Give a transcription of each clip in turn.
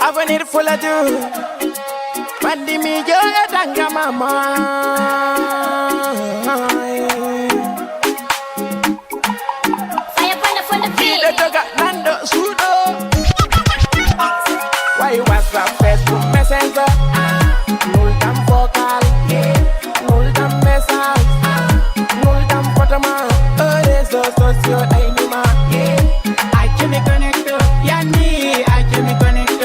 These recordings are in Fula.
Avenir fouladou. Mandi mi joga tanga mama. Fire from the beat. The joga nando sudo. Why WhatsApp, Facebook, Messenger? Nuldam vocal, nuldam message, nuldam photoma. Réseaux sociaux anima. I can me connect, yani I can me connect.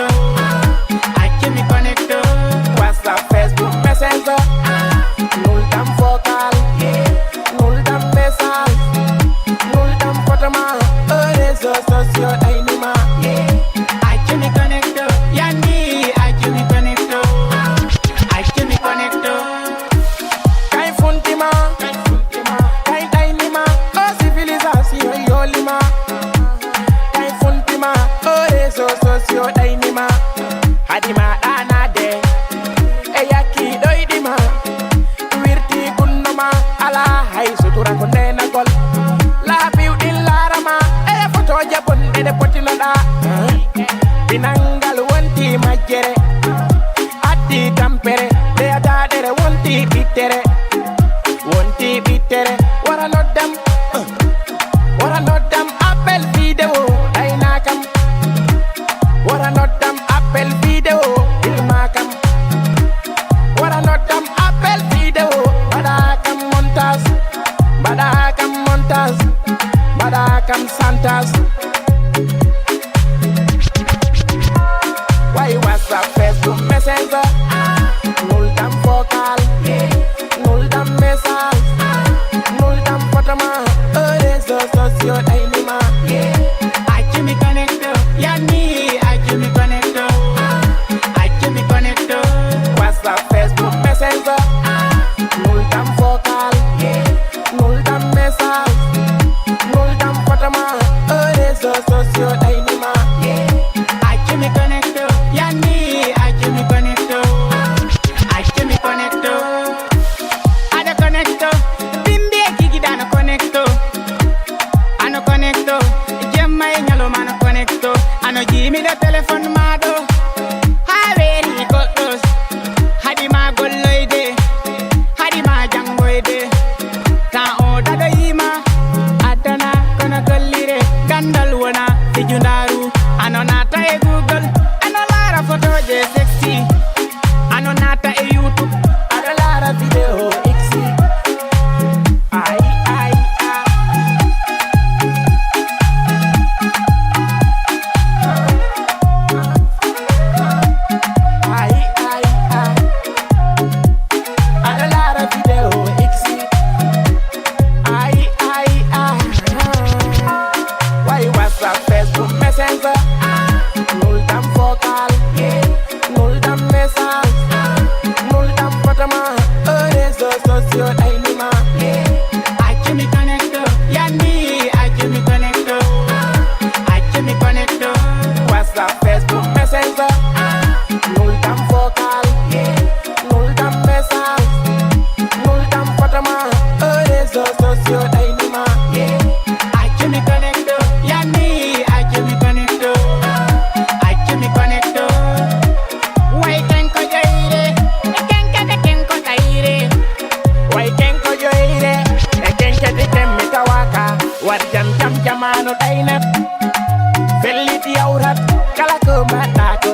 I can me connect. WhatsApp, Facebook, Messenger. Nuldam vocal, nuldam message, nuldam photoma. Réseaux sociaux anima. I can me connect, yani I can me connect. I can me connect. Kai funtima, kai tainima, oh civilisation yolima. Kai funtima, oh réseaux sociaux tainima. Hadima anade, eyaki doidima. Wirti kunnoma, ala hay sutura kondena gol. La biudin larama, photo japon de potilada. Binangal wanti majere, adi tampere, de adadere wanti bitere. Wanti bitere, wara not them appel video, dainakam. Wara not them appel video, ilmakam. Wara not them appel video, badakam montas, badakam montas, badakam santas. Why WhatsApp, Facebook, Messenger? Nuldam vocal, nuldam message, nuldam photoma. Réseaux sociaux anima. I can me connect, yani I can me connect. I can me connect. WhatsApp, Facebook, Messenger. Nuldam vocal, nuldam message, nuldam photoma. Réseaux sociaux anima. I can me connect, yani I can me connect. I can me connect. Ada connecto, bimbi kiki dana connecto. Ano connecto, gemma e nyalo mano connecto. Ano jimi da telephone mado. Haveri kotos, hadi ma golloide, hadi ma jangoide. Ta o dada yima, adana kono gollire. Gandal wona fijundaru, ano nata e Google, ano lara photo je sexy. Ano nata e YouTube, ano lara video exi. Ai ai ai. Ai ai ai. Ano lara video exi. Ai ai ai. Why WhatsApp, Facebook, Messenger? Nuldam vocal, nuldam message, nuldam photoma. Réseaux sociaux anima. I can me connect, yani I can me connect. I can me connect. WhatsApp, Facebook, Messenger. Nuldam vocal, nuldam message, nuldam photoma. Réseaux sociaux anima. I can me connect, yani I can me connect. I can me connect. Why can't ko joire? Can't ko taire. Why can't ko joire? Can't temmi tawaka. War jam jamano dainat. Fellit yawrat kala ko mata ko